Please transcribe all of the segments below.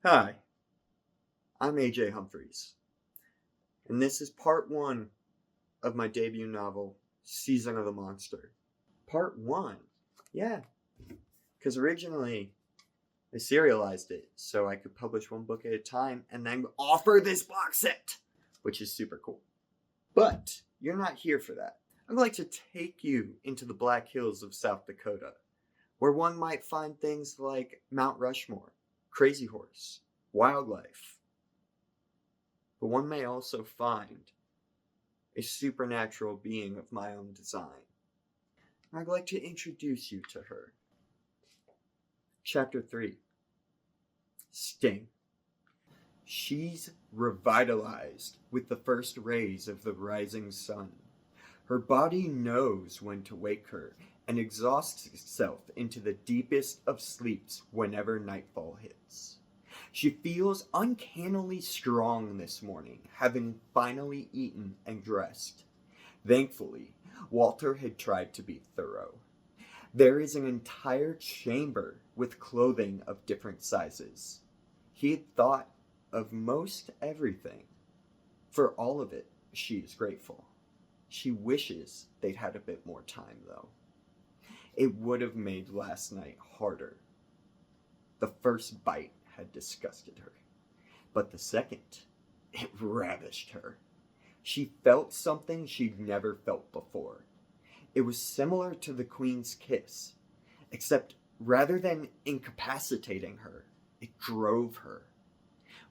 Hi, I'm AJ Humphreys, and this is part one of my debut novel, Season of the Monster. Part one? Yeah, because originally I serialized it so I could publish one book at a time and then offer this box set, which is super cool. But you're not here for that. I'd like to take you into the Black Hills of South Dakota, where one might find things like Mount Rushmore, Crazy Horse, wildlife. But one may also find a supernatural being of my own design. I'd like to introduce you to her. Chapter 3 Sting. She's revitalized with the first rays of the rising sun. Her body knows when to wake her and exhausts itself into the deepest of sleeps whenever nightfall hits. She feels uncannily strong this morning, having finally eaten and dressed. Thankfully, Walter had tried to be thorough. There is an entire chamber with clothing of different sizes. He had thought of most everything. For all of it, she is grateful. She wishes they'd had a bit more time, though. It would have made last night harder. The first bite had disgusted her, but the second, it ravished her. She felt something she'd never felt before. It was similar to the Queen's kiss, except rather than incapacitating her, it drove her.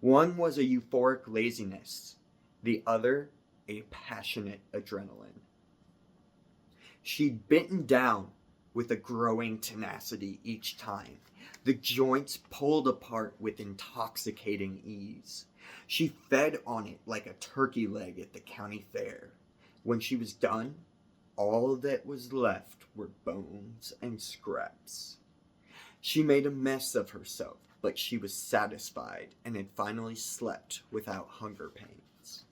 One was a euphoric laziness, the other a passionate adrenaline. She'd bitten down with a growing tenacity each time, the joints pulled apart with intoxicating ease. She fed on it like a turkey leg at the county fair. When she was done, all that was left were bones and scraps. She made a mess of herself, but she was satisfied and had finally slept without hunger pains.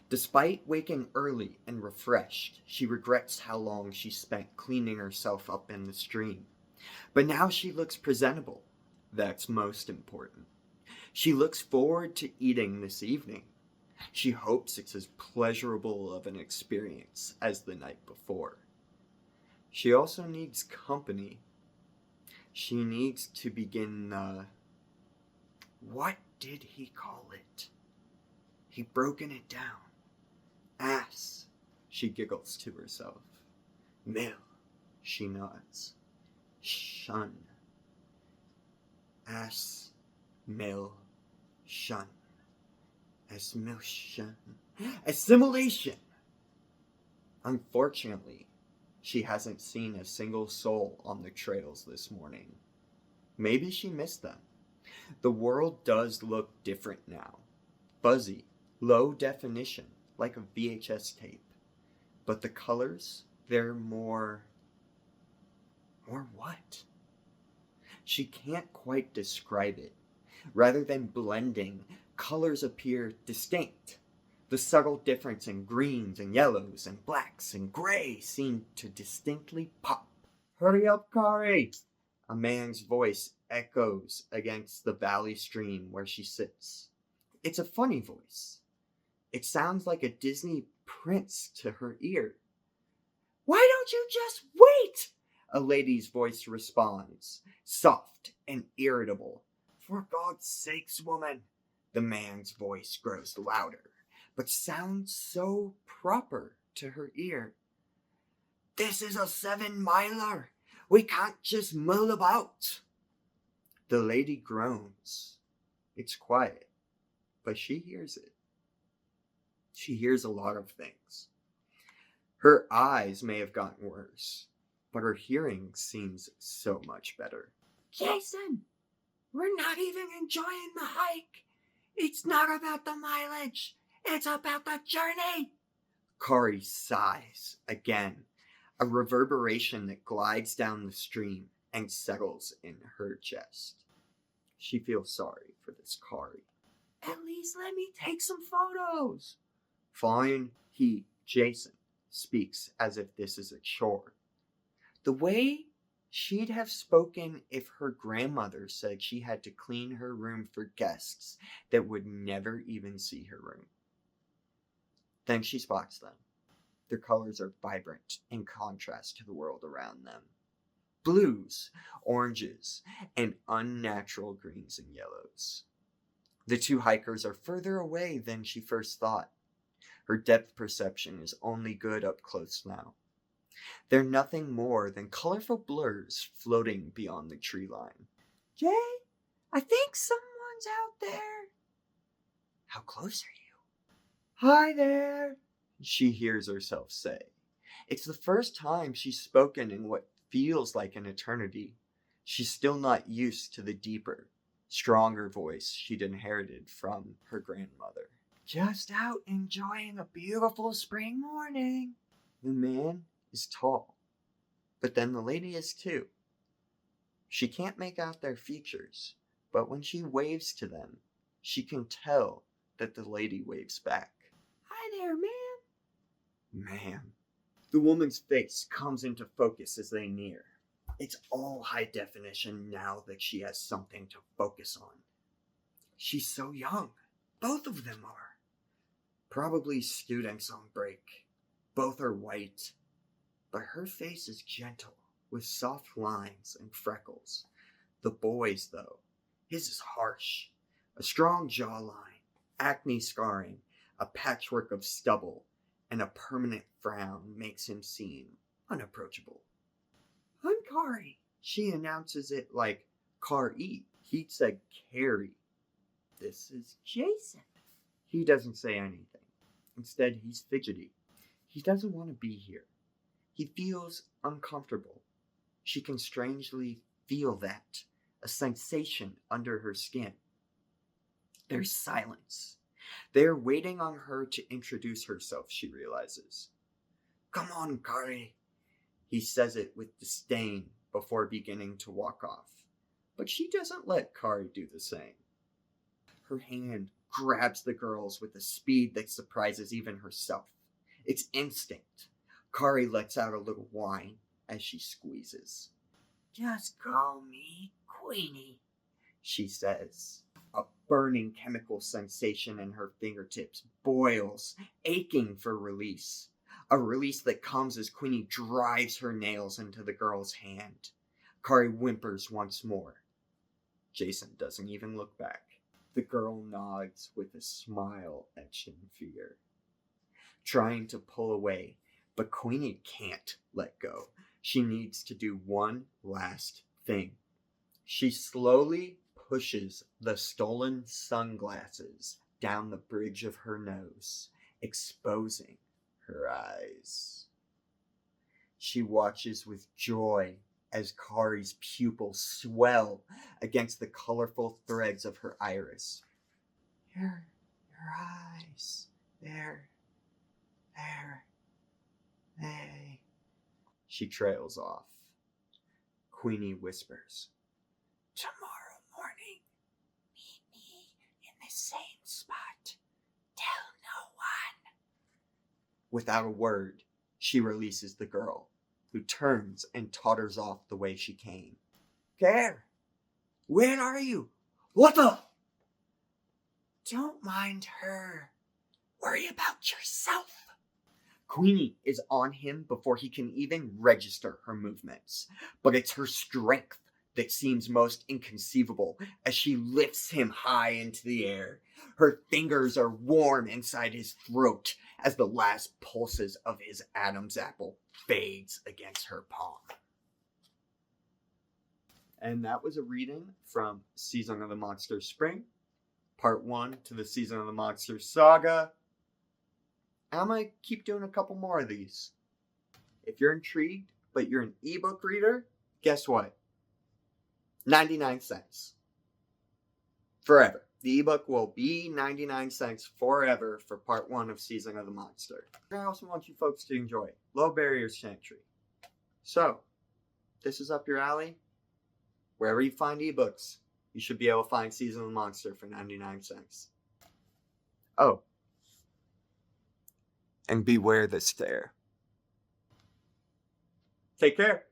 Despite waking early and refreshed, she regrets how long she spent cleaning herself up in the stream. But now she looks presentable. That's most important. She looks forward to eating this evening. She hopes it's as pleasurable of an experience as the night before. She also needs company. She needs to begin what did he call it? He'd broken it down. Ass, she giggles to herself. Mill, she nods. Shun. Ass, mill, shun. Assimilation. Assimilation! Unfortunately, she hasn't seen a single soul on the trails this morning. Maybe she missed them. The world does look different now. Fuzzy, low definition, like a VHS tape. But the colors, they're more what? She can't quite describe it. Rather than blending, colors appear distinct. The subtle difference in greens and yellows and blacks and gray seem to distinctly pop. Hurry up, Kari! A man's voice echoes against the valley stream where she sits. It's a funny voice. It sounds like a Disney prince to her ear. Why don't you just wait? A lady's voice responds, soft and irritable. For God's sakes, woman. The man's voice grows louder, but sounds so proper to her ear. This is a 7-miler. We can't just mull about. The lady groans. It's quiet, but she hears it. She hears a lot of things. Her eyes may have gotten worse, but her hearing seems so much better. Jason, we're not even enjoying the hike. It's not about the mileage. It's about the journey. Kari sighs again, a reverberation that glides down the stream and settles in her chest. She feels sorry for this Kari. At least let me take some photos. Fine, Jason, speaks as if this is a chore. The way She'd have spoken if her grandmother said she had to clean her room for guests that would never even see her room. Then she spots them. Their colors are vibrant in contrast to the world around them. Blues, oranges, and unnatural greens and yellows. The two hikers are further away than she first thought. Her depth perception is only good up close now. They're nothing more than colorful blurs floating beyond the tree line. Jay, I think someone's out there. How close are you? Hi there, she hears herself say. It's the first time she's spoken in what feels like an eternity. She's still not used to the deeper, stronger voice she'd inherited from her grandmother. Just out enjoying a beautiful spring morning. The man is tall, but then the lady is too. She can't make out their features, but when she waves to them, she can tell that the lady waves back. Hi there, ma'am. Ma'am. The woman's face comes into focus as they near. It's all high definition now that she has something to focus on. She's so young. Both of them are. Probably students on break. Both are white. But her face is gentle, with soft lines and freckles. The boy's, though, his is harsh. A strong jawline, acne scarring, a patchwork of stubble, and a permanent frown makes him seem unapproachable. I'm Kari. She announces it like Kari. He'd said Carrie. This is Jason. He doesn't say anything. Instead, he's fidgety. He doesn't want to be here. He feels uncomfortable. She can strangely feel that, a sensation under her skin. There's silence. They're waiting on her to introduce herself, she realizes. Come on, Kari. He says it with disdain before beginning to walk off. But she doesn't let Kari do the same. Her hand grabs the girl's with a speed that surprises even herself. It's instinct. Kari lets out a little whine as she squeezes. Just call me Queenie, she says. A burning chemical sensation in her fingertips boils, aching for release. A release that comes as Queenie drives her nails into the girl's hand. Kari whimpers once more. Jason doesn't even look back. The girl nods with a smile etched in fear. Trying to pull away, but Queenie can't let go. She needs to do one last thing. She slowly pushes the stolen sunglasses down the bridge of her nose, exposing her eyes. She watches with joy as Kari's pupils swell against the colorful threads of her iris. Your eyes, there, they. She trails off. Queenie whispers, tomorrow morning, meet me in the same spot. Tell no one. Without a word, she releases the girl, who turns and totters off the way she came. Care, where are you? What the? Don't mind her. Worry about yourself. Queenie is on him before he can even register her movements, but it's her strength that seems most inconceivable as she lifts him high into the air. Her fingers are warm inside his throat as the last pulses of his Adam's apple fades against her palm. And that was a reading from Season of the Monster Spring, Part 1 to the Season of the Monster Saga. I'm going to keep doing a couple more of these. If you're intrigued, but you're an ebook reader, guess what? 99 cents. Forever. The ebook will be 99 cents forever for Part 1 of Season of the Monster. I also want you folks to enjoy Low Barriers to Entry. So, this is up your alley. Wherever you find ebooks, you should be able to find Season of the Monster for 99 cents. Oh. And beware the stare. Take care.